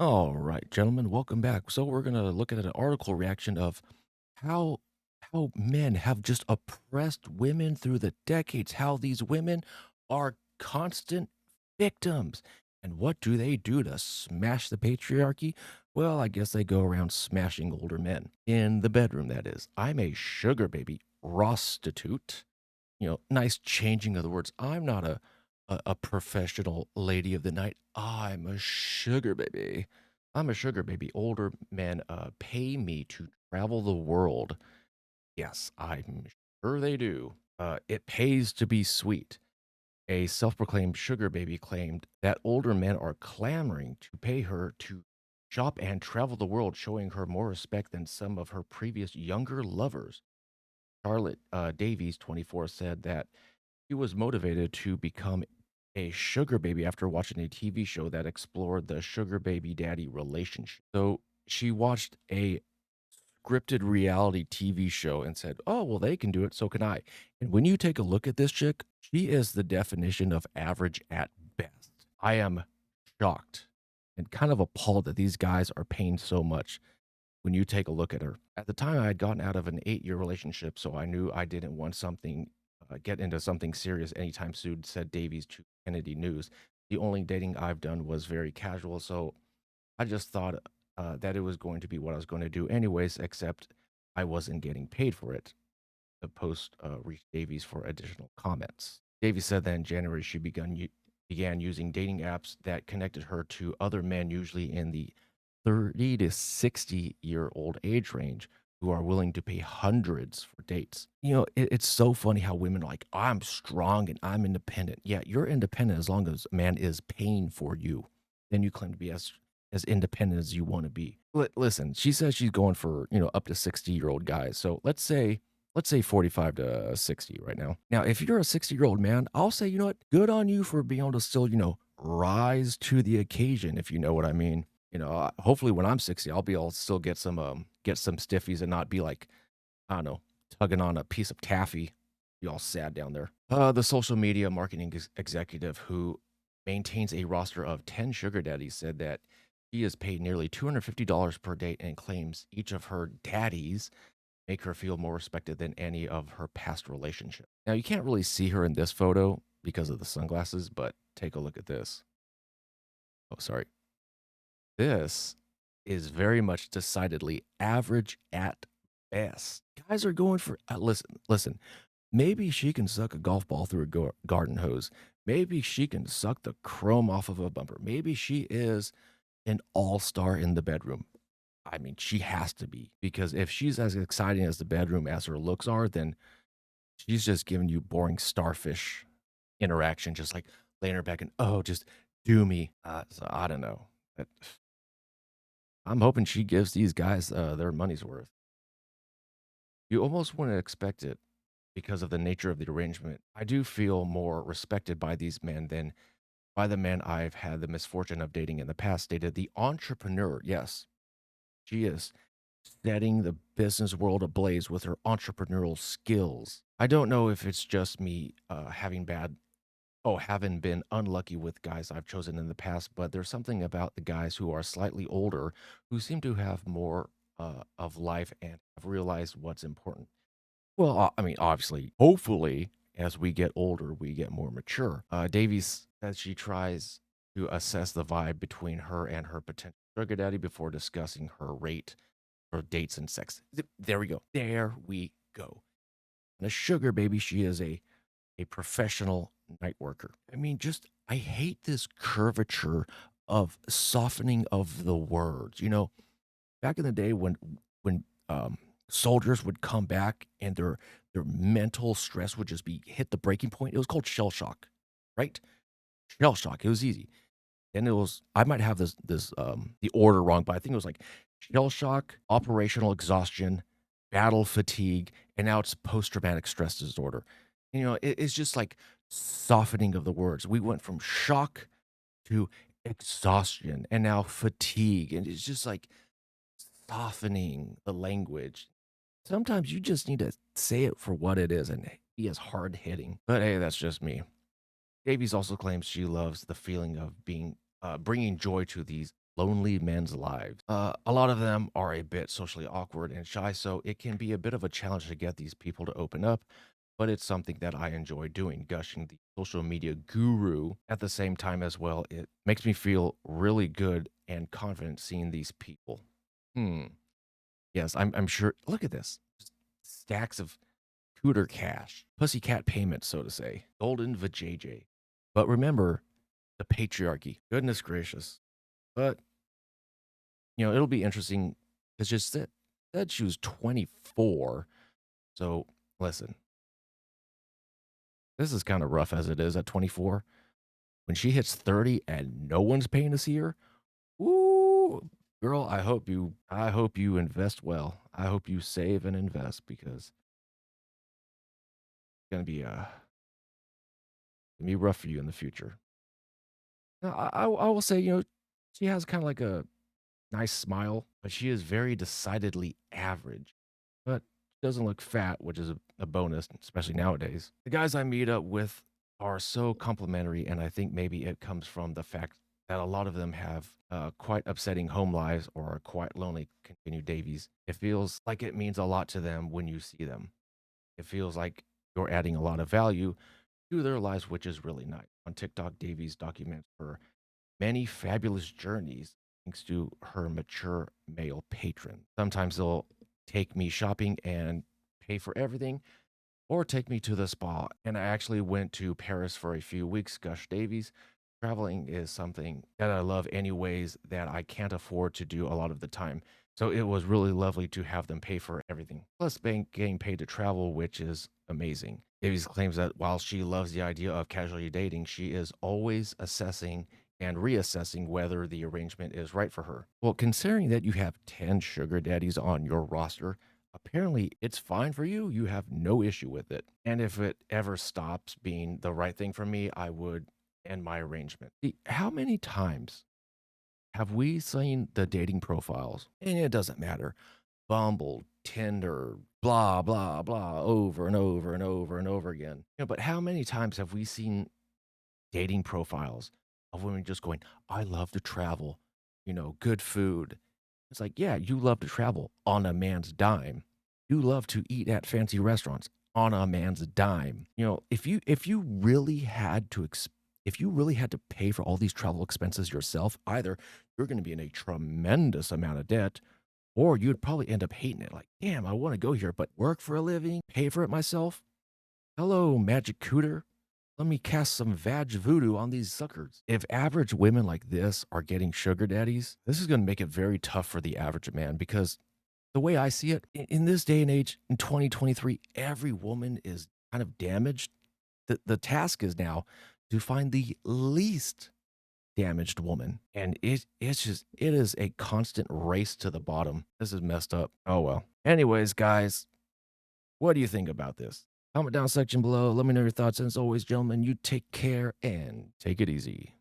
All right, gentlemen, welcome back. So we're gonna look at an article reaction of how how men have just oppressed women through the decades, how these women are constant victims. And what do they do to smash the patriarchy? Well, I guess they go around smashing older men in the bedroom, that is. I'm a sugar baby prostitute. Nice changing of the words. I'm not a professional lady of the night. I'm a sugar baby. I'm a sugar baby. Older men pay me to travel the world. Yes, I'm sure they do. It pays to be sweet. A self proclaimed sugar baby claimed that older men are clamoring to pay her to shop and travel the world, showing her more respect than some of her previous younger lovers. Charlotte Davies, 24, said that she was motivated to become a sugar baby after watching a TV show that explored the sugar baby daddy relationship. So she watched a scripted reality TV show and said, "Oh, well, they can do it, so can I." And when you take a look at this chick, she is the definition of average at best. I am shocked and kind of appalled that these guys are paying so much when you take a look at her. At the time, I had gotten out of an 8-year relationship, so I knew I didn't want get into something serious anytime soon, said Davies to Kennedy News. The only dating I've done was very casual, so I just thought that it was going to be what I was going to do anyways, except I wasn't getting paid for it. The post reached Davies for additional comments. Davies said that in January she began using dating apps that connected her to other men, usually in the 30 to 60-year-old age range, who are willing to pay hundreds for dates. It's so funny how women are like, I'm strong and I'm independent. Yeah, you're independent as long as a man is paying for you. Then you claim to be as independent as you want to be. Listen, she says she's going for, up to 60-year-old guys. So let's say 45 to 60 right now. Now, if you're a 60-year-old man, I'll say, you know what? Good on you for being able to still, rise to the occasion, if you know what I mean. Hopefully when I'm 60, I'll be able to still get some stiffies and not be like, I don't know, tugging on a piece of taffy. Be all sad down there. The social media marketing executive who maintains a roster of 10 sugar daddies said that she is paid nearly $250 per date and claims each of her daddies make her feel more respected than any of her past relationships. Now, you can't really see her in this photo because of the sunglasses, but take a look at this. Oh, sorry. This is very much decidedly average at best. Guys are going for listen. Maybe she can suck a golf ball through a garden hose. Maybe she can suck the chrome off of a bumper. Maybe she is an all-star in the bedroom. I mean, she has to be, because if she's as exciting as the bedroom as her looks are, then she's just giving you boring starfish interaction, just like laying her back and, oh, just do me. So I don't know. But I'm hoping she gives these guys their money's worth. You almost wouldn't expect it because of the nature of the arrangement. I do feel more respected by these men than by the men I've had the misfortune of dating in the past, stated the entrepreneur. Yes, she is setting the business world ablaze with her entrepreneurial skills. I don't know if it's just me having been unlucky with guys I've chosen in the past, but there's something about the guys who are slightly older who seem to have more of life and have realized what's important. Well, I mean, obviously, hopefully, as we get older, we get more mature. Davies says she tries to assess the vibe between her and her potential sugar daddy before discussing her rate for dates and sex. There we go. There we go. And a sugar baby, she is a professional night worker. I mean, just I hate this curvature of softening of the words. Back in the day when soldiers would come back and their mental stress would just be hit the breaking point. It was called shell shock, right? Shell shock. It was easy. And it was I might have the order wrong, but I think it was like shell shock, operational exhaustion, battle fatigue, and now it's post traumatic stress disorder. It's just like softening of the words. We went from shock to exhaustion and now fatigue, and it's just like softening the language. Sometimes you just need to say it for what it is and be as hard hitting. But hey, that's just me. Davies also claims she loves the feeling of bringing joy to these lonely men's lives. A lot of them are a bit socially awkward and shy, so it can be a bit of a challenge to get these people to open up, but it's something that I enjoy doing, gushing the social media guru at the same time as well. It makes me feel really good and confident seeing these people. Hmm. Yes, I'm sure. Look at this. Just stacks of cooter cash, pussycat payments, so to say, golden vajayjay. But remember the patriarchy. Goodness gracious. But, it'll be interesting. It's just that she was 24. So listen, this is kind of rough as it is at 24. When she hits 30 and no one's paying to see her, ooh, girl, I hope you invest well. I hope you save and invest because it's gonna be rough for you in the future. Now, I will say, she has kind of like a nice smile, but she is very decidedly average. But she doesn't look fat, which is a bonus, especially nowadays. The guys I meet up with are so complimentary, and I think maybe it comes from the fact that a lot of them have quite upsetting home lives or are quite lonely. Continue Davies. It feels like it means a lot to them when you see them. It feels like you're adding a lot of value to their lives, which is really nice. On TikTok, Davies documents her many fabulous journeys thanks to her mature male patron. Sometimes they'll take me shopping and pay for everything, or take me to the spa. And I actually went to Paris for a few weeks. Gush Davies. Traveling is something that I love, anyways, that I can't afford to do a lot of the time. So it was really lovely to have them pay for everything, plus getting paid to travel, which is amazing. Davies claims that while she loves the idea of casually dating, she is always assessing and reassessing whether the arrangement is right for her. Well, considering that you have 10 sugar daddies on your roster, apparently it's fine for you. You have no issue with it. And if it ever stops being the right thing for me, I would end my arrangement. See, how many times have we seen the dating profiles? And it doesn't matter. Bumble, Tinder, blah, blah, blah, over and over and over and over again. But how many times have we seen dating profiles of women just going, I love to travel, good food. It's like, yeah, you love to travel on a man's dime. You love to eat at fancy restaurants on a man's dime. If you really had to if you really had to pay for all these travel expenses yourself, either you're going to be in a tremendous amount of debt, or you'd probably end up hating it. Like, damn, I want to go here, but work for a living, pay for it myself. Hello, Magic Cooter. Let me cast some vag voodoo on these suckers. If average women like this are getting sugar daddies, this is going to make it very tough for the average man because the way I see it, in this day and age, in 2023, every woman is kind of damaged. The task is now to find the least damaged woman. And it is a constant race to the bottom. This is messed up. Oh well. Anyways, guys, what do you think about this? Comment down section below. Let me know your thoughts. And as always, gentlemen, you take care and take it easy.